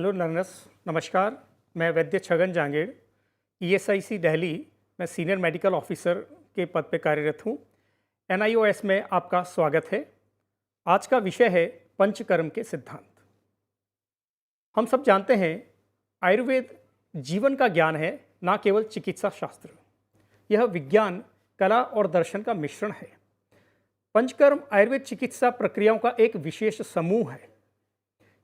Hello learners, नमस्कार। मैं वैद्य Chhagan Jangid, ESIC Delhi में सीनियर मेडिकल ऑफिसर के पद पर कार्यरत हूँ। एनआईओएस में आपका स्वागत है। आज का विषय है पंचकर्म के सिद्धांत। हम सब जानते हैं आयुर्वेद जीवन का ज्ञान है, ना केवल चिकित्सा शास्त्र। यह विज्ञान, कला और दर्शन का मिश्रण है। पंचकर्म आयुर्वेद चिकित्सा प्रक्रियाओं का एक विशेष समूह है।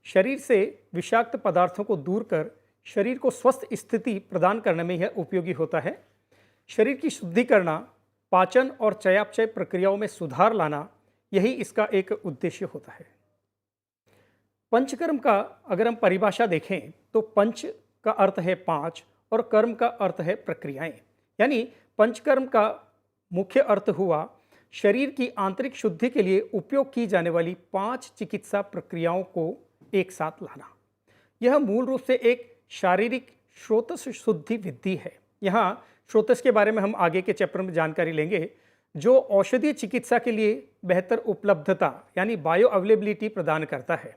शरीर से विषाक्त पदार्थों को दूर कर शरीर को स्वस्थ स्थिति प्रदान करने में यह उपयोगी होता है। शरीर की शुद्धि करना, पाचन और चयापचय प्रक्रियाओं में सुधार लाना, यही इसका एक उद्देश्य होता है। पंचकर्म का अगर हम परिभाषा देखें तो पंच का अर्थ है पांच और कर्म का अर्थ है प्रक्रियाएं। यानी पंचकर्म का मुख्य अर्थ हुआ शरीर की आंतरिक शुद्धि के लिए उपयोग की जाने वाली 5 चिकित्सा प्रक्रियाओं को एक साथ लाना। यह मूल रूप से एक शारीरिक स्रोतस शुद्धि विधि है। यहाँ स्रोतस के बारे में हम आगे के चैप्टर में जानकारी लेंगे, जो औषधीय चिकित्सा के लिए बेहतर उपलब्धता यानी बायो अवेलेबिलिटी प्रदान करता है।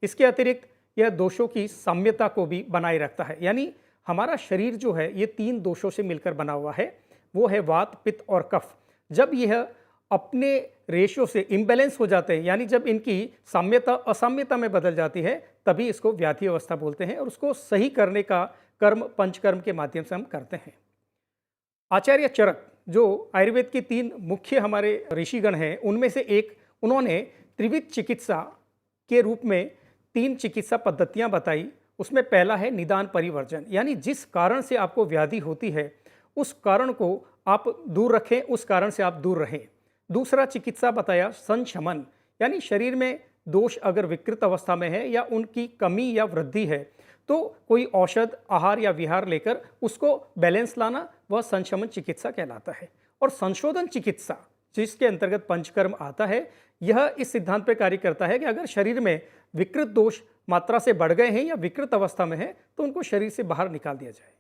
इसके अतिरिक्त यह दोषों की साम्यता को भी बनाए रखता है। यानी हमारा शरीर जो है ये 3 दोषों से मिलकर बना हुआ है, वो है वात, पित्त और कफ। जब यह अपने रेशियो से इम्बैलेंस हो जाते हैं, यानी जब इनकी साम्यता असाम्यता में बदल जाती है, तभी इसको व्याधि अवस्था बोलते हैं। और उसको सही करने का कर्म पंचकर्म के माध्यम से हम करते हैं। आचार्य चरक, जो आयुर्वेद के 3 मुख्य हमारे ऋषिगण हैं, उनमें से एक, उन्होंने त्रिविध चिकित्सा के रूप में 3 चिकित्सा पद्धतियां बताई। उसमें पहला है निदान परिवर्जन, यानी जिस कारण से आपको व्याधि होती है उस कारण को आप दूर रखें, उस कारण से आप दूर रहें। दूसरा चिकित्सा बताया संशमन, यानी शरीर में दोष अगर विकृत अवस्था में है या उनकी कमी या वृद्धि है तो कोई औषध, आहार या विहार लेकर उसको बैलेंस लाना, वह संशमन चिकित्सा कहलाता है। और संशोधन चिकित्सा, जिसके अंतर्गत पंचकर्म आता है, यह इस सिद्धांत पर कार्य करता है कि अगर शरीर में विकृत दोष मात्रा से बढ़ गए हैं या विकृत अवस्था में है तो उनको शरीर से बाहर निकाल दिया जाए।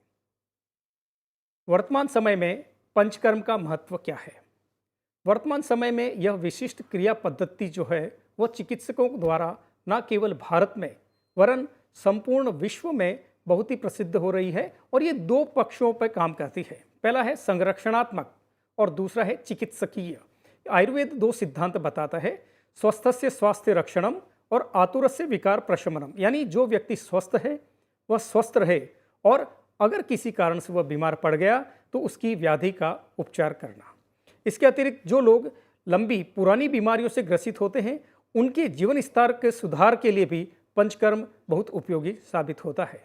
वर्तमान समय में पंचकर्म का महत्व क्या है? वर्तमान समय में यह विशिष्ट क्रिया पद्धति जो है वह चिकित्सकों द्वारा न केवल भारत में वरन संपूर्ण विश्व में बहुत ही प्रसिद्ध हो रही है। और ये 2 पक्षों पर काम करती है। पहला है संरक्षणात्मक और दूसरा है चिकित्सकीय। आयुर्वेद 2 सिद्धांत बताता है, स्वस्थस्य स्वास्थ्य रक्षणम और आतुरस्य विकार प्रशमनम। यानी जो व्यक्ति स्वस्थ है वह स्वस्थ रहे, और अगर किसी कारण से वह बीमार पड़ गया तो उसकी व्याधि का उपचार करना। इसके अतिरिक्त जो लोग लंबी पुरानी बीमारियों से ग्रसित होते हैं, उनके जीवन स्तर के सुधार के लिए भी पंचकर्म बहुत उपयोगी साबित होता है।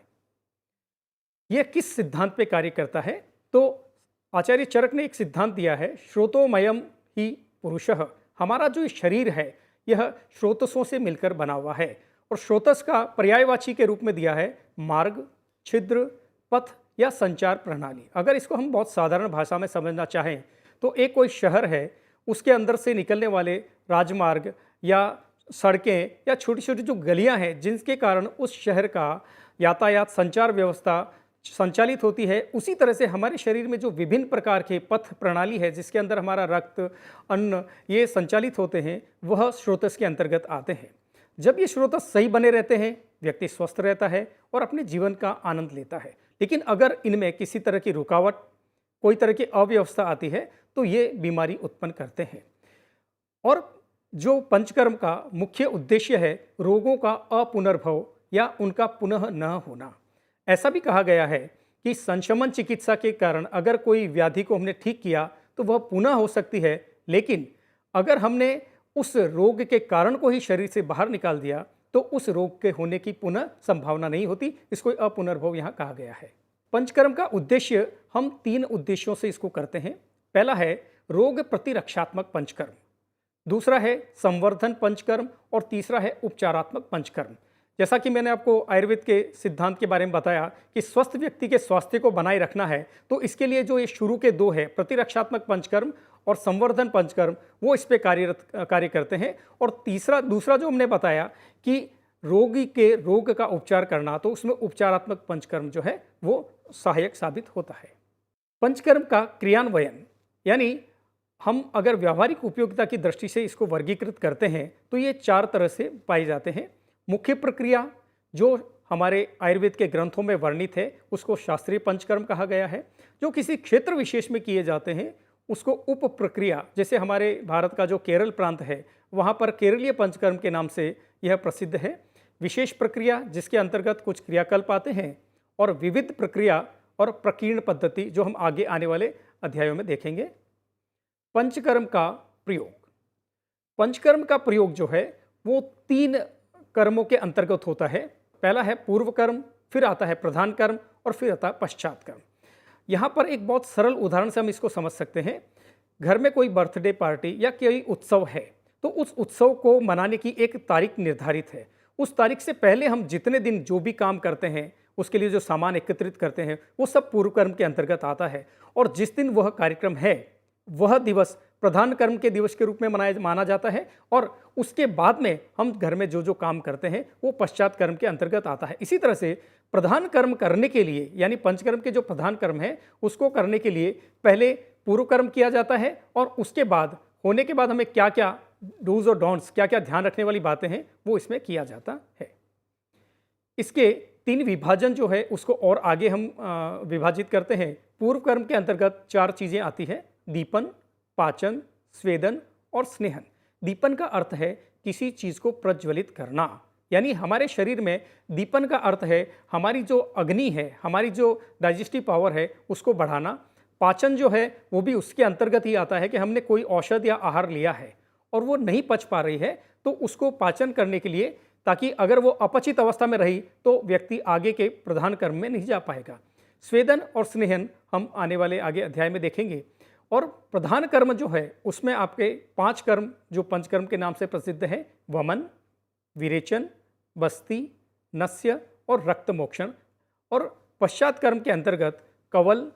यह किस सिद्धांत पे कार्य करता है? तो आचार्य चरक ने एक सिद्धांत दिया है, श्रोतोमयम ही पुरुषः। हमारा जो शरीर है यह स्रोतसों से मिलकर बना हुआ है। और स्रोतस का पर्यायवाची के रूप में दिया है मार्ग, छिद्र, पथ या संचार प्रणाली। अगर इसको हम बहुत साधारण भाषा में समझना चाहें तो एक कोई शहर है, उसके अंदर से निकलने वाले राजमार्ग या सड़कें या छोटी छोटी जो गलियां हैं, जिनके कारण उस शहर का यातायात संचार व्यवस्था संचालित होती है, उसी तरह से हमारे शरीर में जो विभिन्न प्रकार के पथ प्रणाली है, जिसके अंदर हमारा रक्त, अन्न ये संचालित होते हैं, वह स्रोतस के अंतर्गत आते हैं। जब ये स्रोतस सही बने रहते हैं, व्यक्ति स्वस्थ रहता है और अपने जीवन का आनंद लेता है। लेकिन अगर इनमें किसी तरह की रुकावट, कोई तरह की अव्यवस्था आती है तो ये बीमारी उत्पन्न करते हैं। और जो पंचकर्म का मुख्य उद्देश्य है, रोगों का अपुनर्भव या उनका पुनः न होना। ऐसा भी कहा गया है कि संशमन चिकित्सा के कारण अगर कोई व्याधि को हमने ठीक किया तो वह पुनः हो सकती है, लेकिन अगर हमने उस रोग के कारण को ही शरीर से बाहर निकाल दिया तो उस रोग के होने की पुनः संभावना नहीं होती। इसको अपुनर्भव यहाँ कहा गया है। पंचकर्म का उद्देश्य, हम 3 उद्देश्यों से इसको करते हैं। पहला है रोग प्रतिरक्षात्मक पंचकर्म, दूसरा है संवर्धन पंचकर्म और तीसरा है उपचारात्मक पंचकर्म। जैसा कि मैंने आपको आयुर्वेद के सिद्धांत के बारे में बताया कि स्वस्थ व्यक्ति के स्वास्थ्य को बनाए रखना है, तो इसके लिए जो ये शुरू के 2 है, प्रतिरक्षात्मक पंचकर्म और संवर्धन पंचकर्म, वो इस पे कार्य करते हैं। और दूसरा जो हमने बताया कि रोगी के रोग का उपचार करना, तो उसमें उपचारात्मक पंचकर्म जो है वो सहायक साबित होता है। पंचकर्म का क्रियान्वयन, यानी हम अगर व्यावहारिक उपयोगिता की दृष्टि से इसको वर्गीकृत करते हैं तो ये 4 तरह से पाए जाते हैं। मुख्य प्रक्रिया, जो हमारे आयुर्वेद के ग्रंथों में वर्णित है उसको शास्त्रीय पंचकर्म कहा गया है। जो किसी क्षेत्र विशेष में किए जाते हैं उसको उप प्रक्रिया, जैसे हमारे भारत का जो केरल प्रांत है वहाँ पर केरलीय पंचकर्म के नाम से यह प्रसिद्ध है। विशेष प्रक्रिया जिसके अंतर्गत कुछ क्रियाकल्प आते हैं, और विविध प्रक्रिया और प्रकीर्ण पद्धति जो हम आगे आने वाले अध्यायों में देखेंगे। पंचकर्म का प्रयोग, पंचकर्म का प्रयोग जो है वो 3 कर्मों के अंतर्गत होता है। पहला है पूर्व कर्म, फिर आता है प्रधान कर्म और फिर आता है पश्चात कर्म। यहाँ पर एक बहुत सरल उदाहरण से हम इसको समझ सकते हैं। घर में कोई बर्थडे पार्टी या कोई उत्सव है तो उस उत्सव को मनाने की एक तारीख निर्धारित है। उस तारीख से पहले हम जितने दिन जो भी काम करते हैं उसके लिए जो सामान एकत्रित करते हैं वो सब पूर्व कर्म के अंतर्गत आता है। और जिस दिन वह कार्यक्रम है वह दिवस प्रधान कर्म के दिवस के रूप में माना जाता है, और उसके बाद में हम घर में जो जो काम करते हैं वो पश्चात कर्म के अंतर्गत आता है। इसी तरह से प्रधान कर्म करने के लिए, यानी पंचकर्म के जो प्रधान कर्म है उसको करने के लिए पहले पूर्व कर्म किया जाता है, और उसके बाद होने के बाद हमें क्या क्या डूज और डोंट्स, क्या क्या ध्यान रखने वाली बातें हैं वो इसमें किया जाता है। इसके 3 विभाजन जो है उसको और आगे हम विभाजित करते हैं। पूर्व कर्म के अंतर्गत 4 चीज़ें आती है: दीपन, पाचन, स्वेदन और स्नेहन। दीपन का अर्थ है किसी चीज़ को प्रज्वलित करना, यानी हमारे शरीर में दीपन का अर्थ है हमारी जो अग्नि है, हमारी जो डाइजेस्टिव पावर है उसको बढ़ाना। पाचन जो है वो भी उसके अंतर्गत ही आता है कि हमने कोई औषध या आहार लिया है और वो नहीं पच पा रही है तो उसको पाचन करने के लिए, ताकि अगर वो अपचित अवस्था में रही तो व्यक्ति आगे के प्रधान कर्म में नहीं जा पाएगा। स्वेदन और स्नेहन हम आने वाले आगे अध्याय में देखेंगे। और प्रधान कर्म जो है उसमें आपके 5 कर्म जो पंचकर्म के नाम से प्रसिद्ध है: वमन, विरेचन, बस्ती, नस्य और रक्त मोक्षण। और पश्चात कर्म के अंतर्गत कवल,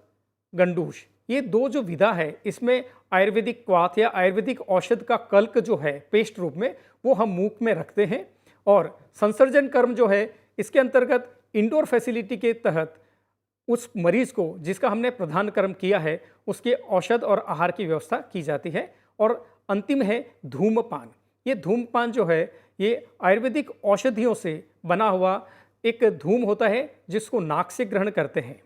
गंडूश, ये 2 जो विधा है इसमें आयुर्वेदिक क्वाथ या आयुर्वेदिक औषध का कल्क जो है पेस्ट रूप में वो हम मुख में रखते हैं। और संसर्जन कर्म जो है इसके अंतर्गत इंडोर फैसिलिटी के तहत उस मरीज को जिसका हमने प्रधान कर्म किया है उसके औषध और आहार की व्यवस्था की जाती है। और अंतिम है धूमपान। ये धूमपान जो है ये आयुर्वेदिक औषधियों से बना हुआ एक धूम होता है जिसको नाक से ग्रहण करते हैं।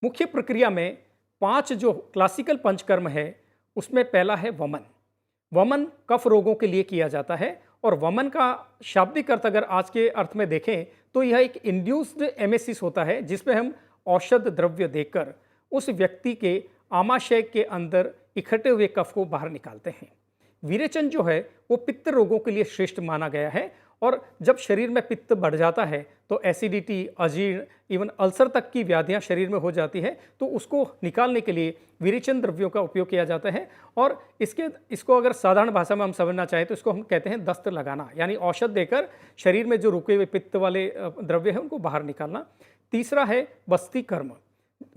मुख्य प्रक्रिया में 5 जो क्लासिकल पंचकर्म है उसमें पहला है वमन। वमन कफ रोगों के लिए किया जाता है, और वमन का शाब्दिक अर्थ अगर आज के अर्थ में देखें तो यह एक इंड्यूस्ड एमेसिस होता है जिसमें हम औषध द्रव्य देकर उस व्यक्ति के आमाशय के अंदर इकट्ठे हुए कफ को बाहर निकालते हैं। विरेचन जो है वो पित्त रोगों के लिए श्रेष्ठ माना गया है, और जब शरीर में पित्त बढ़ जाता है तो एसिडिटी, अजीर्ण, इवन अल्सर तक की व्याधियां शरीर में हो जाती है, तो उसको निकालने के लिए विरेचन द्रव्यों का उपयोग किया जाता है। और इसको अगर साधारण भाषा में हम समझना चाहें तो इसको हम कहते हैं दस्त लगाना, यानी औषध देकर शरीर में जो रुके हुए पित्त वाले द्रव्य हैं उनको बाहर निकालना। तीसरा है बस्ती कर्म।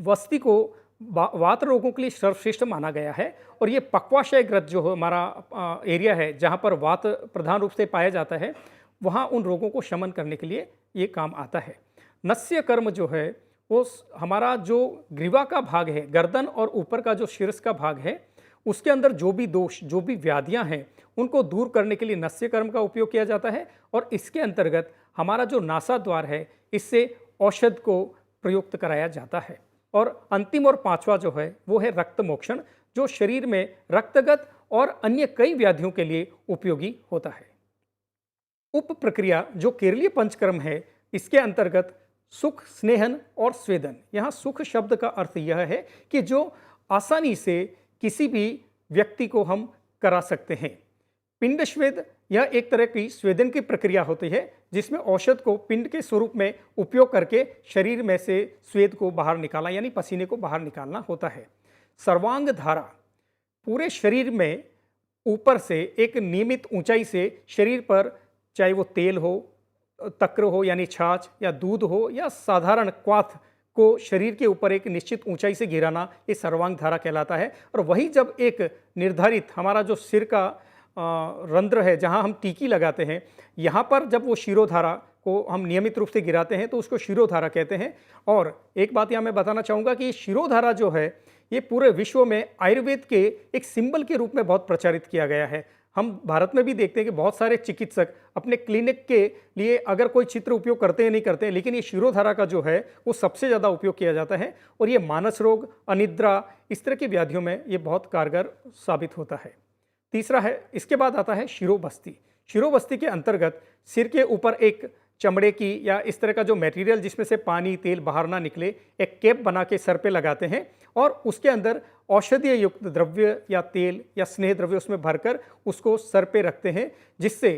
बस्ती को वात रोगों के लिए सर्वश्रेष्ठ माना गया है, और ये पक्वाशय ग्रंथ जो हमारा एरिया है जहाँ पर वात प्रधान रूप से पाया जाता है वहाँ उन रोगों को शमन करने के लिए ये काम आता है। नस्य कर्म जो है वो हमारा जो ग्रीवा का भाग है, गर्दन और ऊपर का जो शीर्ष का भाग है, उसके अंदर जो भी दोष, जो भी व्याधियां हैं उनको दूर करने के लिए नस्य कर्म का उपयोग किया जाता है। और इसके अंतर्गत हमारा जो नासा द्वार है इससे औषध को प्रयुक्त कराया जाता है। और अंतिम और 5वां जो है वो है रक्त मोक्षण, जो शरीर में रक्तगत और अन्य कई व्याधियों के लिए उपयोगी होता है। उप प्रक्रिया जो केरलीय पंचकर्म है इसके अंतर्गत सुख, स्नेहन और स्वेदन। यहाँ सुख शब्द का अर्थ यह है कि जो आसानी से किसी भी व्यक्ति को हम करा सकते हैं। पिंड स्वेद, यह एक तरह की स्वेदन की प्रक्रिया होती है जिसमें औषध को पिंड के स्वरूप में उपयोग करके शरीर में से स्वेद को बाहर निकालना, यानी पसीने को बाहर निकालना होता है। सर्वांग धारा, पूरे शरीर में ऊपर से एक नियमित ऊंचाई से शरीर पर, चाहे वो तेल हो, तक्र हो यानी छाछ, या दूध हो, या साधारण क्वाथ को शरीर के ऊपर एक निश्चित ऊंचाई से गिराना, ये सर्वांग धारा कहलाता है। और वही जब एक निर्धारित हमारा जो सिर का रंध्र है जहां हम टीकी लगाते हैं, यहाँ पर जब वो शिरोधारा को हम नियमित रूप से गिराते हैं तो उसको शिरोधारा कहते हैं। और एक बात यहाँ मैं बताना चाहूँगा कि ये शिरोधारा जो है ये पूरे विश्व में आयुर्वेद के एक सिंबल के रूप में बहुत प्रचारित किया गया है। हम भारत में भी देखते हैं कि बहुत सारे चिकित्सक अपने क्लिनिक के लिए अगर कोई चित्र उपयोग करते हैं नहीं करते हैं, लेकिन ये शिरोधारा का जो है वो सबसे ज़्यादा उपयोग किया जाता है और ये मानस रोग, अनिद्रा, इस तरह की व्याधियों में ये बहुत कारगर साबित होता है। तीसरा है, इसके बाद आता है शिरोबस्ती। शिरोबस्ती के अंतर्गत सिर के ऊपर एक चमड़े की या इस तरह का जो मटेरियल जिसमें से पानी तेल बाहर ना निकले, एक कैप बना के सर पे लगाते हैं और उसके अंदर औषधीय युक्त द्रव्य या तेल या स्नेह द्रव्य उसमें भरकर उसको सर पे रखते हैं, जिससे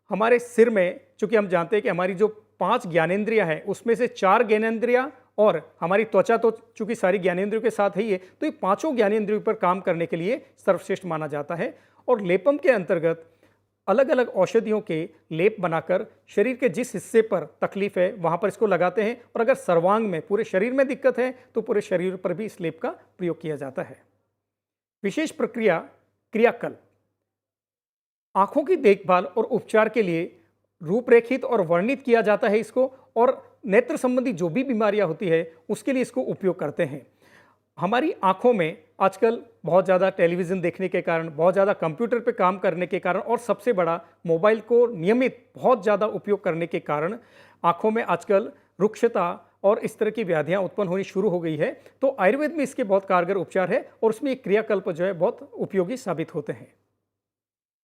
हमारे सिर में, चूंकि हम जानते हैं कि हमारी जो 5 ज्ञानेंद्रियां हैं उसमें से 4 ज्ञानेंद्रियां और हमारी त्वचा तो चूंकि सारी ज्ञानेंद्रियों के साथ ही है, तो ये पांचों ज्ञानेंद्रियों पर काम करने के लिए सर्वश्रेष्ठ माना जाता है। और लेपम के अंतर्गत अलग अलग औषधियों के लेप बनाकर शरीर के जिस हिस्से पर तकलीफ है वहां पर इसको लगाते हैं और अगर सर्वांग में पूरे शरीर में दिक्कत है तो पूरे शरीर पर भी इस लेप का प्रयोग किया जाता है। विशेष प्रक्रिया क्रियाकल्प। आंखों की देखभाल और उपचार के लिए रूपरेखित और वर्णित किया जाता है इसको, और नेत्र संबंधी जो भी बीमारियां होती है उसके लिए इसको उपयोग करते हैं। हमारी आंखों में आजकल बहुत ज़्यादा टेलीविज़न देखने के कारण, बहुत ज़्यादा कंप्यूटर पे काम करने के कारण और सबसे बड़ा मोबाइल को नियमित बहुत ज़्यादा उपयोग करने के कारण आंखों में आजकल रुक्षता और इस तरह की व्याधियां उत्पन्न होनी शुरू हो गई है। तो आयुर्वेद में इसके बहुत कारगर उपचार है और उसमें एक क्रियाकल्प जो है बहुत उपयोगी साबित होते हैं।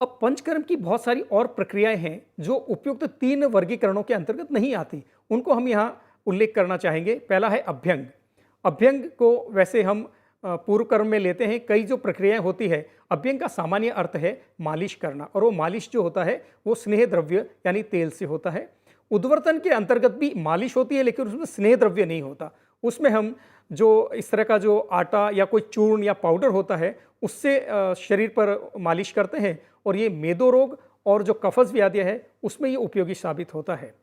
अब पंचकर्म की बहुत सारी और प्रक्रियाएं हैं जो उपयुक्त 3 वर्गीकरणों के अंतर्गत नहीं आती, उनको हम यहाँ उल्लेख करना चाहेंगे। पहला है अभ्यंग। अभ्यंग को वैसे हम पूर्व कर्म में लेते हैं। कई जो प्रक्रियाएं होती है, अभ्यंग का सामान्य अर्थ है मालिश करना, और वो मालिश जो होता है वो स्नेह द्रव्य यानी तेल से होता है। उद्वर्तन के अंतर्गत भी मालिश होती है, लेकिन उसमें स्नेह द्रव्य नहीं होता। उसमें हम जो इस तरह का जो आटा या कोई चूर्ण या पाउडर होता है उससे शरीर पर मालिश करते हैं, और ये मेदो रोग और जो कफस व्याधि है उसमें ये उपयोगी साबित होता है।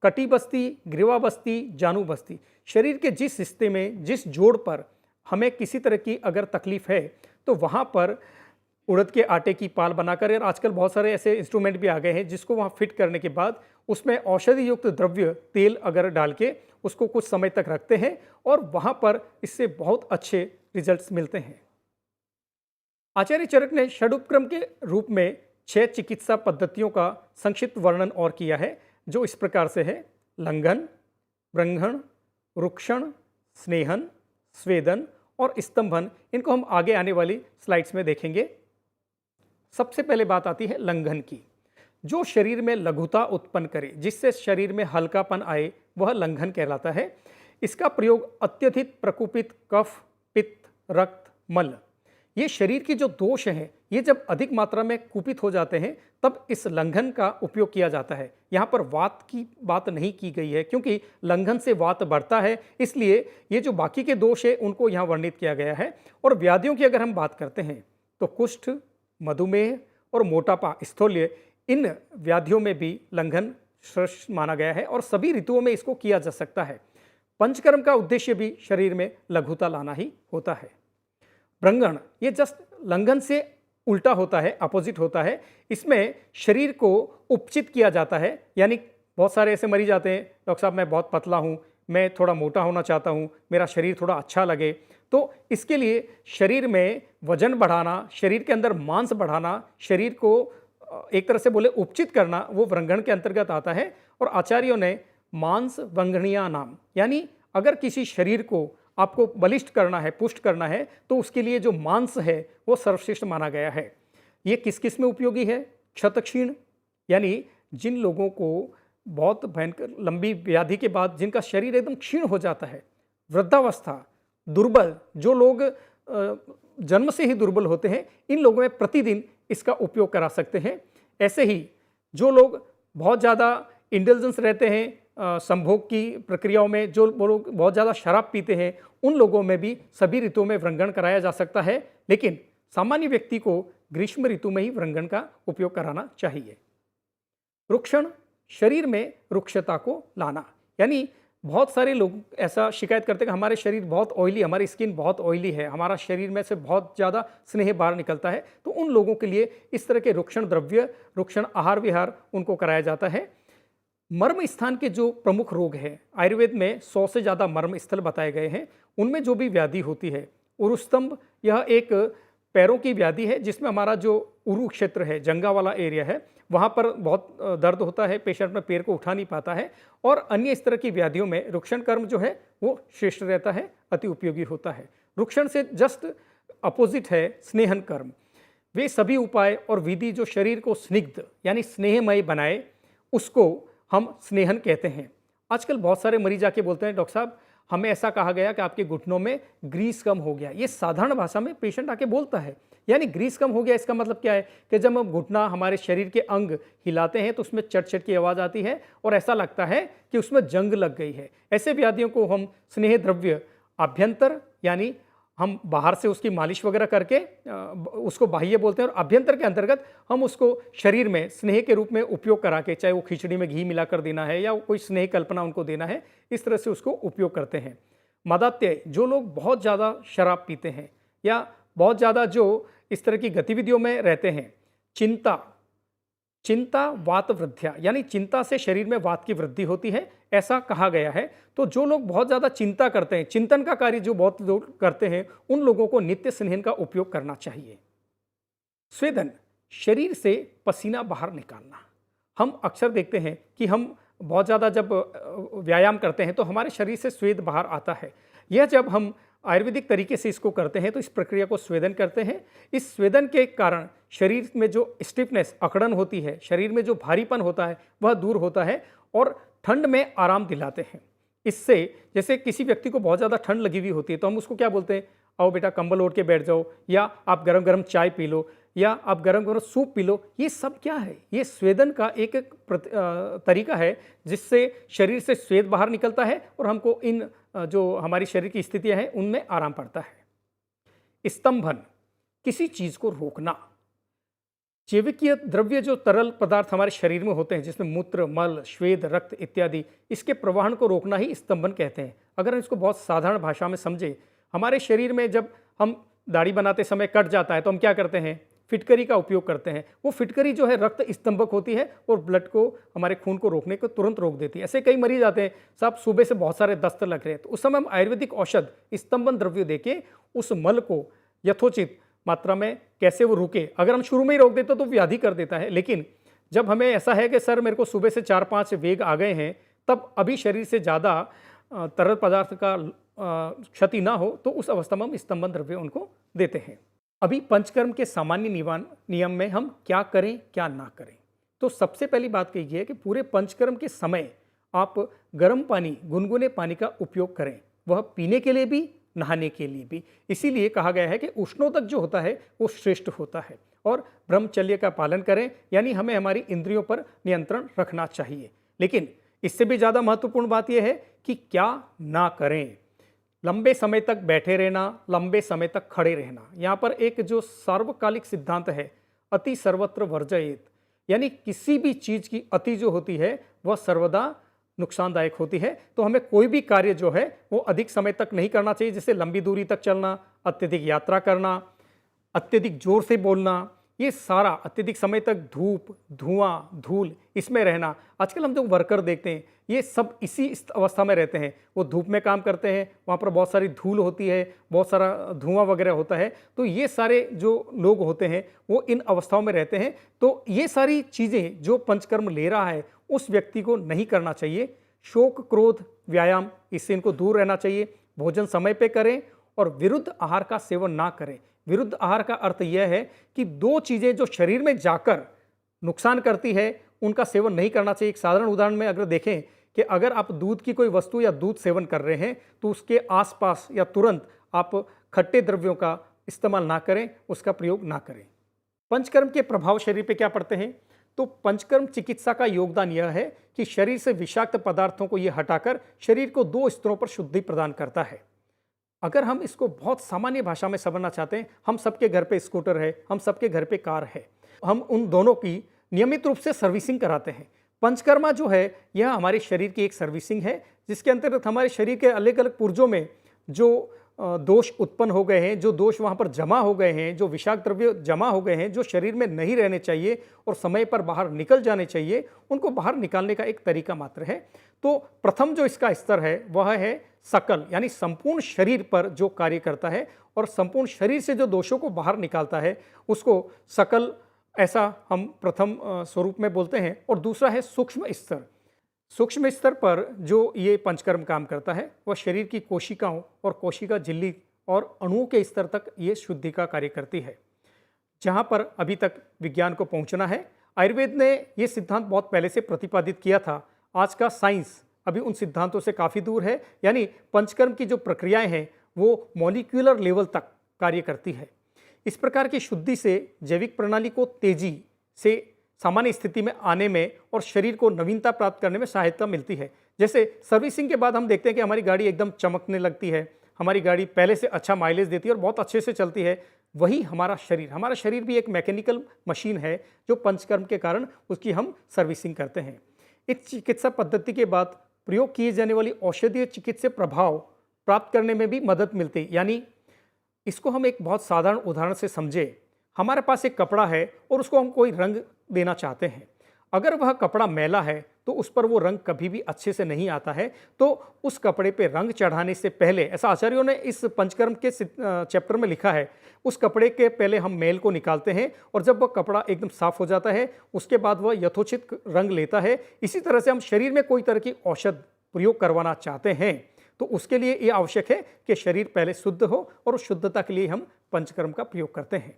कटिबस्ती, ग्रीवाबस्ती, जानुबस्ती, शरीर के जिस हिस्से में जिस जोड़ पर हमें किसी तरह की अगर तकलीफ है तो वहाँ पर उड़द के आटे की पाल बनाकर, और आजकल बहुत सारे ऐसे इंस्ट्रूमेंट भी आ गए हैं जिसको वहाँ फिट करने के बाद उसमें औषधि युक्त द्रव्य तेल अगर डाल के उसको कुछ समय तक रखते हैं और वहाँ पर इससे बहुत अच्छे रिजल्ट्स मिलते हैं। आचार्य चरक ने षडुपक्रम के रूप में 6 चिकित्सा पद्धतियों का संक्षिप्त वर्णन और किया है, जो इस प्रकार से है: लंघन, ब्रंघन, रुक्षण, स्नेहन, स्वेदन और स्तंभन। इनको हम आगे आने वाली स्लाइड्स में देखेंगे। सबसे पहले बात आती है लंघन की। जो शरीर में लघुता उत्पन्न करे, जिससे शरीर में हल्कापन आए, वह लंघन कहलाता है। इसका प्रयोग अत्यधिक प्रकुपित कफ, पित्त, रक्त, मल, ये शरीर की जो दोष हैं, ये जब अधिक मात्रा में कुपित हो जाते हैं तब इस लंघन का उपयोग किया जाता है। यहाँ पर वात की बात नहीं की गई है, क्योंकि लंघन से वात बढ़ता है, इसलिए ये जो बाकी के दोष है उनको यहाँ वर्णित किया गया है। और व्याधियों की अगर हम बात करते हैं तो कुष्ठ, मधुमेह और मोटापा, स्थूल्य, इन व्याधियों में भी लंघन श्रेष्ठ माना गया है और सभी ऋतुओं में इसको किया जा सकता है। पंचकर्म का उद्देश्य भी शरीर में लघुता लाना ही होता है। ब्रंघन, ये जस्ट लंघन से उल्टा होता है, अपोजिट होता है। इसमें शरीर को उपचित किया जाता है, यानी बहुत सारे ऐसे मरीज आते हैं, डॉक्टर साहब मैं बहुत पतला हूँ, मैं थोड़ा मोटा होना चाहता हूँ, मेरा शरीर थोड़ा अच्छा लगे। तो इसके लिए शरीर में वजन बढ़ाना, शरीर के अंदर मांस बढ़ाना, शरीर को एक तरह से बोले उपचित करना, वो व्रंघन के अंतर्गत आता है। और आचार्यों ने मांस वंघनिया नाम, यानी अगर किसी शरीर को आपको बलिष्ठ करना है, पुष्ट करना है, तो उसके लिए जो मांस है वो सर्वश्रेष्ठ माना गया है। ये किस किस में उपयोगी है? क्षतक्षीण, यानी जिन लोगों को बहुत भयंकर लंबी व्याधि के बाद जिनका शरीर एकदम क्षीण हो जाता है, वृद्धावस्था, दुर्बल, जो लोग जन्म से ही दुर्बल होते हैं, इन लोगों में प्रतिदिन इसका उपयोग करा सकते हैं। ऐसे ही जो लोग बहुत ज़्यादा इंडल्जेंस रहते हैं, संभोग की प्रक्रियाओं में, जो लोग बहुत ज़्यादा शराब पीते हैं, उन लोगों में भी सभी ऋतुओं में व्रंघन कराया जा सकता है, लेकिन सामान्य व्यक्ति को ग्रीष्म ऋतु में ही व्रंघन का उपयोग कराना चाहिए। रुक्षण, शरीर में रुक्षता को लाना, यानी बहुत सारे लोग ऐसा शिकायत करते हैं कि हमारे शरीर बहुत ऑयली, हमारी स्किन बहुत ऑयली है, हमारा शरीर में से बहुत ज़्यादा स्नेह बाहर निकलता है, तो उन लोगों के लिए इस तरह के रुक्षण द्रव्य, रुक्षण आहार विहार उनको कराया जाता है। मर्म स्थान के जो प्रमुख रोग हैं, आयुर्वेद में 100 से ज़्यादा मर्म स्थल बताए गए हैं, उनमें जो भी व्याधि होती है, उरुस्तंभ, यह एक पैरों की व्याधि है जिसमें हमारा जो उरु क्षेत्र है, जंगा वाला एरिया है, वहाँ पर बहुत दर्द होता है, पेशेंट अपने पैर को उठा नहीं पाता है। और अन्य इस तरह की व्याधियों में रुक्षण कर्म जो है वो श्रेष्ठ रहता है, अति उपयोगी होता है। रुक्षण से जस्ट अपोजिट है स्नेहन कर्म। वे सभी उपाय और विधि जो शरीर को स्निग्ध यानी स्नेहमय बनाए, उसको हम स्नेहन कहते हैं। आजकल बहुत सारे मरीज आके बोलते हैं, डॉक्टर साहब हमें ऐसा कहा गया कि आपके घुटनों में ग्रीस कम हो गया। ये साधारण भाषा में पेशेंट आके बोलता है, यानी ग्रीस कम हो गया, इसका मतलब क्या है कि जब हम घुटना हमारे शरीर के अंग हिलाते हैं तो उसमें चट चट की आवाज़ आती है और ऐसा लगता है कि उसमें जंग लग गई है। ऐसे व्याधियों को हम स्नेह द्रव्य अभ्यंतर यानी हम बाहर से उसकी मालिश वगैरह करके उसको बाह्य बोलते हैं, और अभ्यंतर के अंतर्गत हम उसको शरीर में स्नेह के रूप में उपयोग करा के, चाहे वो खिचड़ी में घी मिलाकर देना है या कोई स्नेह कल्पना उनको देना है, इस तरह से उसको उपयोग करते हैं। मदात्य, जो लोग बहुत ज़्यादा शराब पीते हैं या बहुत ज़्यादा जो इस तरह की गतिविधियों में रहते हैं, चिंता वात वृद्धिया यानी चिंता से शरीर में वात की वृद्धि होती है, ऐसा कहा गया है। तो जो लोग बहुत ज़्यादा चिंता करते हैं, चिंतन का कार्य जो बहुत लोग करते हैं, उन लोगों को नित्य स्नेहन का उपयोग करना चाहिए। स्वेदन, शरीर से पसीना बाहर निकालना। हम अक्सर देखते हैं कि हम बहुत ज़्यादा जब व्यायाम करते हैं तो हमारे शरीर से स्वेद बाहर आता है। यह जब हम आयुर्वेदिक तरीके से इसको करते हैं तो इस प्रक्रिया को स्वेदन कहते हैं। इस स्वेदन के कारण शरीर में जो स्टिफनेस, अकड़न होती है, शरीर में जो भारीपन होता है वह दूर होता है और ठंड में आराम दिलाते हैं। इससे जैसे किसी व्यक्ति को बहुत ज़्यादा ठंड लगी हुई होती है तो हम उसको क्या बोलते हैं, आओ बेटा कंबल ओढ़ के बैठ जाओ, या आप गरम गरम चाय पी लो, या आप गरम गरम सूप पी लो। ये सब क्या है, ये स्वेदन का एक तरीका है जिससे शरीर से स्वेद बाहर निकलता है और हमको इन जो हमारी शरीर की स्थितियां हैं उनमें आराम पड़ता है। स्तंभन, किसी चीज़ को रोकना। जैविकीय द्रव्य जो तरल पदार्थ हमारे शरीर में होते हैं, जिसमें मूत्र, मल, श्वेद, रक्त इत्यादि, इसके प्रवाहन को रोकना ही स्तंभन कहते हैं। अगर हम इसको बहुत साधारण भाषा में समझे, हमारे शरीर में जब हम दाढ़ी बनाते समय कट जाता है तो हम क्या करते हैं, फिटकरी का उपयोग करते हैं। वो फिटकरी जो है रक्त स्तंभक होती है और ब्लड को, हमारे खून को रोकने को तुरंत रोक देती है। ऐसे कई मरीज आते हैं, साहब सुबह से बहुत सारे दस्त लग रहे हैं, तो उस समय हम आयुर्वेदिक औषध स्तंभन द्रव्य देके उस मल को यथोचित मात्रा में कैसे वो रुके। अगर हम शुरू में ही रोक देते तो व्याधि कर देता है, लेकिन जब हमें ऐसा है कि सर मेरे को सुबह से 4-5 वेग आ गए हैं, तब अभी शरीर से ज़्यादा तरल पदार्थ का क्षति ना हो, तो उस अवस्था में हम स्तंभन द्रव्य उनको देते हैं। अभी पंचकर्म के सामान्य नियम में हम क्या करें क्या ना करें। तो सबसे पहली बात कही है कि पूरे पंचकर्म के समय आप गर्म पानी, गुनगुने पानी का उपयोग करें, वह पीने के लिए भी, नहाने के लिए भी। इसीलिए कहा गया है कि उष्णोदक जो होता है वो श्रेष्ठ होता है। और ब्रह्मचर्य का पालन करें, यानी हमें हमारी इंद्रियों पर नियंत्रण रखना चाहिए। लेकिन इससे भी ज़्यादा महत्वपूर्ण बात यह है कि क्या ना करें। लंबे समय तक बैठे रहना, लंबे समय तक खड़े रहना। यहाँ पर एक जो सार्वकालिक सिद्धांत है, अति सर्वत्र वर्जयेत, यानी किसी भी चीज़ की अति जो होती है वह सर्वदा नुकसानदायक होती है। तो हमें कोई भी कार्य जो है वो अधिक समय तक नहीं करना चाहिए, जैसे लंबी दूरी तक चलना, अत्यधिक यात्रा करना, अत्यधिक जोर से बोलना, ये सारा अत्यधिक समय तक धूप, धुआं, धूल इसमें रहना। आजकल हम जो वर्कर देखते हैं ये सब इसी अवस्था में रहते हैं। वो धूप में काम करते हैं, वहाँ पर बहुत सारी धूल होती है, बहुत सारा धुआं वगैरह होता है। तो ये सारे जो लोग होते हैं वो इन अवस्थाओं में रहते हैं। तो ये सारी चीज़ें जो पंचकर्म ले रहा है उस व्यक्ति को नहीं करना चाहिए। शोक, क्रोध, व्यायाम, इससे इनको दूर रहना चाहिए। भोजन समय पे करें और विरुद्ध आहार का सेवन ना करें। विरुद्ध आहार का अर्थ यह है कि दो चीज़ें जो शरीर में जाकर नुकसान करती है उनका सेवन नहीं करना चाहिए। एक साधारण उदाहरण में अगर देखें कि अगर आप दूध की कोई वस्तु या दूध सेवन कर रहे हैं तो उसके आसपास या तुरंत आप खट्टे द्रव्यों का इस्तेमाल ना करें, उसका प्रयोग ना करें। पंचकर्म के प्रभाव शरीर पे क्या पड़ते हैं? तो पंचकर्म चिकित्सा का योगदान यह है कि शरीर से विषाक्त पदार्थों को यह हटाकर शरीर को दो स्तरों पर शुद्धि प्रदान करता है। अगर हम इसको बहुत सामान्य भाषा में समझना चाहते हैं, हम सबके घर पे स्कूटर है, हम सबके घर पे कार है, हम उन दोनों की नियमित रूप से सर्विसिंग कराते हैं। पंचकर्मा जो है यह हमारे शरीर की एक सर्विसिंग है, जिसके अंतर्गत हमारे शरीर के अलग अलग पुर्जों में जो दोष उत्पन्न हो गए हैं, जो दोष वहाँ पर जमा हो गए हैं, जो विषाक्त द्रव्य जमा हो गए हैं, जो शरीर में नहीं रहने चाहिए और समय पर बाहर निकल जाने चाहिए, उनको बाहर निकालने का एक तरीका मात्र है। तो प्रथम जो इसका स्तर है वह है सकल, यानी संपूर्ण शरीर पर जो कार्य करता है और संपूर्ण शरीर से जो दोषों को बाहर निकालता है उसको सकल, ऐसा हम प्रथम स्वरूप में बोलते हैं। और दूसरा है सूक्ष्म स्तर। सूक्ष्म स्तर पर जो ये पंचकर्म काम करता है वह शरीर की कोशिकाओं और कोशिका झिल्ली और अणुओं के स्तर तक ये शुद्धि का कार्य करती है, जहाँ पर अभी तक विज्ञान को पहुँचना है। आयुर्वेद ने ये सिद्धांत बहुत पहले से प्रतिपादित किया था। आज का साइंस अभी उन सिद्धांतों से काफ़ी दूर है, यानी पंचकर्म की जो प्रक्रियाएं हैं वो मॉलिक्यूलर लेवल तक कार्य करती है। इस प्रकार की शुद्धि से जैविक प्रणाली को तेजी से सामान्य स्थिति में आने में और शरीर को नवीनता प्राप्त करने में सहायता मिलती है। जैसे सर्विसिंग के बाद हम देखते हैं कि हमारी गाड़ी एकदम चमकने लगती है, हमारी गाड़ी पहले से अच्छा माइलेज देती है और बहुत अच्छे से चलती है। वही हमारा शरीर भी एक मैकेनिकल मशीन है जो पंचकर्म के कारण उसकी हम सर्विसिंग करते हैं। इस चिकित्सा पद्धति के बाद प्रयोग किए जाने वाली औषधीय चिकित्सीय प्रभाव प्राप्त करने में भी मदद मिलती। यानी इसको हम एक बहुत साधारण उदाहरण से समझे। हमारे पास एक कपड़ा है और उसको हम कोई रंग देना चाहते हैं। अगर वह कपड़ा मैला है तो उस पर वो रंग कभी भी अच्छे से नहीं आता है। तो उस कपड़े पे रंग चढ़ाने से पहले, ऐसा आचार्यों ने इस पंचकर्म के चैप्टर में लिखा है, उस कपड़े के पहले हम मैल को निकालते हैं और जब वह कपड़ा एकदम साफ हो जाता है उसके बाद वह यथोचित रंग लेता है। इसी तरह से हम शरीर में कोई तरह की औषध प्रयोग करवाना चाहते हैं तो उसके लिए ये आवश्यक है कि शरीर पहले शुद्ध हो और उस शुद्धता के लिए हम पंचकर्म का प्रयोग करते हैं।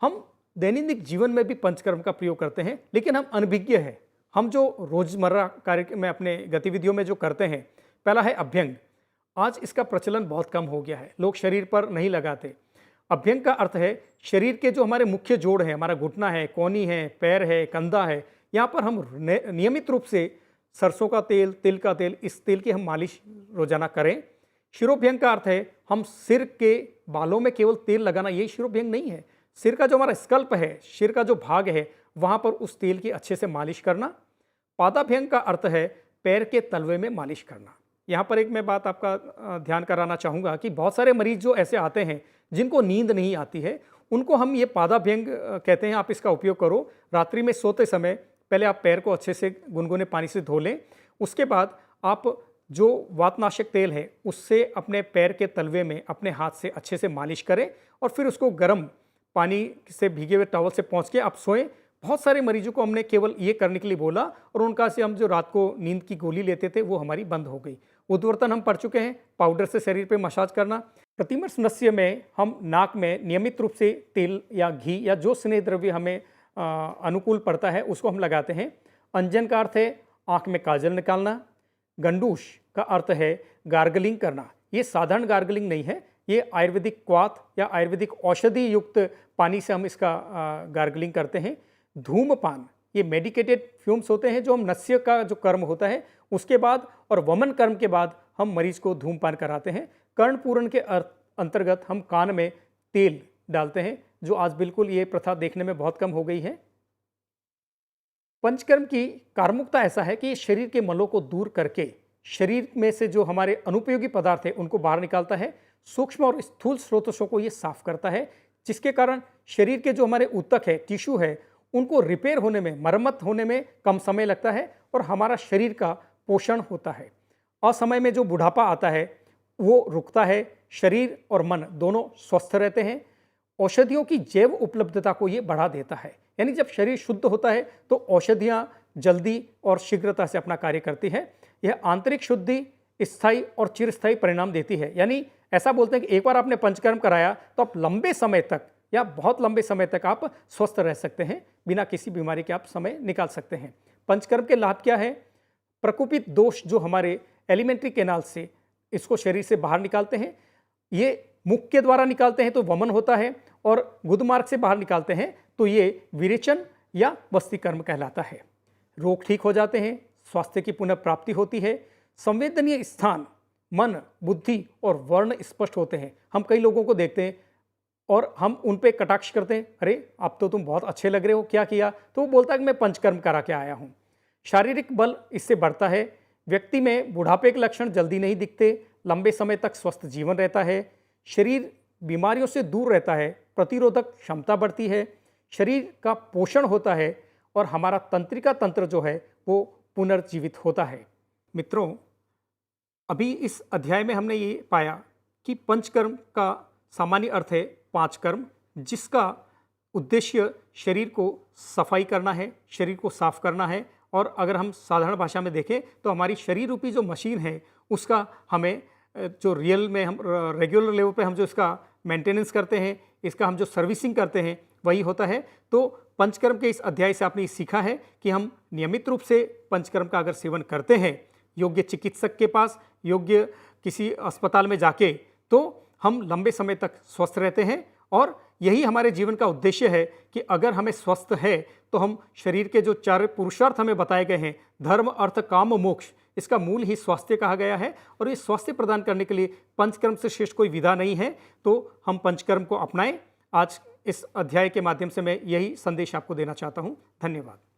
हम दैनिक जीवन में भी पंचकर्म का प्रयोग करते हैं, लेकिन हम अनभिज्ञ हैं। हम जो रोजमर्रा कार्य में अपने गतिविधियों में जो करते हैं, पहला है अभ्यंग। आज इसका प्रचलन बहुत कम हो गया है, लोग शरीर पर नहीं लगाते। अभ्यंग का अर्थ है शरीर के जो हमारे मुख्य जोड़ हैं, हमारा घुटना है, कोहनी है, पैर है, कंधा है, यहाँ पर हम नियमित रूप से सरसों का तेल, तिल का तेल, इस तेल की हम मालिश रोजाना करें। शिरोभ्यंग का अर्थ है हम सिर के बालों में केवल तेल लगाना, यही शिरोभ्यंग नहीं है। सिर का जो हमारा स्कल्प है, सिर का जो भाग है, वहाँ पर उस तेल की अच्छे से मालिश करना। पादाभ्यंग का अर्थ है पैर के तलवे में मालिश करना। यहाँ पर एक मैं बात आपका ध्यान कराना चाहूँगा कि बहुत सारे मरीज जो ऐसे आते हैं जिनको नींद नहीं आती है, उनको हम ये पादाभ्यंग कहते हैं। आप इसका उपयोग करो। रात्रि में सोते समय पहले आप पैर को अच्छे से गुनगुने पानी से धो लें। उसके बाद आप जो वातनाशक तेल है उससे अपने पैर के तलवे में अपने हाथ से अच्छे से मालिश करें और फिर उसको गर्म पानी से भीगे हुए टॉवल से पोंछ के आप सोएं। बहुत सारे मरीजों को हमने केवल ये करने के लिए बोला और उनका से हम जो रात को नींद की गोली लेते थे वो हमारी बंद हो गई। उद्वर्तन हम पढ़ चुके हैं, पाउडर से शरीर पे मसाज करना। प्रतिमर्श नस्य में हम नाक में नियमित रूप से तेल या घी या जो स्नेह द्रव्य हमें अनुकूल पड़ता है उसको हम लगाते हैं। अंजन का अर्थ है आँख में काजल निकालना। गंडूश का अर्थ है गार्गलिंग करना। ये साधारण गार्गलिंग नहीं है, ये आयुर्वेदिक क्वाथ या आयुर्वेदिक औषधि युक्त पानी से हम इसका गार्गलिंग करते हैं। धूमपान, ये मेडिकेटेड फ्यूम्स होते हैं जो हम नस्य का जो कर्म होता है उसके बाद और वमन कर्म के बाद हम मरीज को धूमपान कराते हैं। कर्णपूरण के अंतर्गत हम कान में तेल डालते हैं, जो आज बिल्कुल ये प्रथा देखने में बहुत कम हो गई है। पंचकर्म की कार्मुकता ऐसा है कि ये शरीर के मलों को दूर करके शरीर में से जो हमारे अनुपयोगी पदार्थ है उनको बाहर निकालता है। सूक्ष्म और स्थूल स्रोतों को ये साफ करता है, जिसके कारण शरीर के जो हमारे ऊतक है, टिश्यू है, उनको रिपेयर होने में, मरम्मत होने में कम समय लगता है और हमारा शरीर का पोषण होता है। असमय में जो बुढ़ापा आता है वो रुकता है। शरीर और मन दोनों स्वस्थ रहते हैं। औषधियों की जैव उपलब्धता को ये बढ़ा देता है, यानी जब शरीर शुद्ध होता है तो औषधियाँ जल्दी और शीघ्रता से अपना कार्य करती है। यह आंतरिक शुद्धि स्थायी और चिरस्थायी परिणाम देती है। यानी ऐसा बोलते हैं कि एक बार आपने पंचकर्म कराया तो आप लंबे समय तक या बहुत लंबे समय तक आप स्वस्थ रह सकते हैं, बिना किसी बीमारी के आप समय निकाल सकते हैं। पंचकर्म के लाभ क्या है? प्रकोपित दोष जो हमारे एलिमेंट्री कैनाल से इसको शरीर से बाहर निकालते हैं, ये मुख के द्वारा निकालते हैं तो वमन होता है, और गुदमार्ग से बाहर निकालते हैं तो ये विरेचन या वस्तीकर्म कहलाता है। रोग ठीक हो जाते हैं, स्वास्थ्य की पुनः प्राप्ति होती है, संवेदनीय स्थान, मन, बुद्धि और वर्ण स्पष्ट होते हैं। हम कई लोगों को देखते हैं और हम उन पे कटाक्ष करते हैं, अरे अब तो तुम बहुत अच्छे लग रहे हो, क्या किया? तो वो बोलता है कि मैं पंचकर्म करा के आया हूँ। शारीरिक बल इससे बढ़ता है। व्यक्ति में बुढ़ापे के लक्षण जल्दी नहीं दिखते, लंबे समय तक स्वस्थ जीवन रहता है। शरीर बीमारियों से दूर रहता है, प्रतिरोधक क्षमता बढ़ती है, शरीर का पोषण होता है और हमारा तंत्रिका तंत्र जो है वो पुनर्जीवित होता है। मित्रों, अभी इस अध्याय में हमने ये पाया कि पंचकर्म का सामान्य अर्थ है 5 कर्म, जिसका उद्देश्य शरीर को सफाई करना है, शरीर को साफ करना है। और अगर हम साधारण भाषा में देखें तो हमारी शरीर रूपी जो मशीन है उसका हमें जो रियल में हम रेगुलर लेवल पे हम जो इसका मेंटेनेंस करते हैं, इसका हम जो सर्विसिंग करते हैं वही होता है। तो पंचकर्म के इस अध्याय से आपने सीखा है कि हम नियमित रूप से पंचकर्म का अगर सेवन करते हैं, योग्य चिकित्सक के पास, योग्य किसी अस्पताल में जाके, तो हम लंबे समय तक स्वस्थ रहते हैं। और यही हमारे जीवन का उद्देश्य है कि अगर हमें स्वस्थ है तो हम शरीर के जो 4 पुरुषार्थ हमें बताए गए हैं, धर्म, अर्थ, काम, मोक्ष, इसका मूल ही स्वास्थ्य कहा गया है। और ये स्वास्थ्य प्रदान करने के लिए पंचकर्म से श्रेष्ठ कोई विधा नहीं है। तो हम पंचकर्म को अपनाएं। आज इस अध्याय के माध्यम से मैं यही संदेश आपको देना चाहता हूँ। धन्यवाद।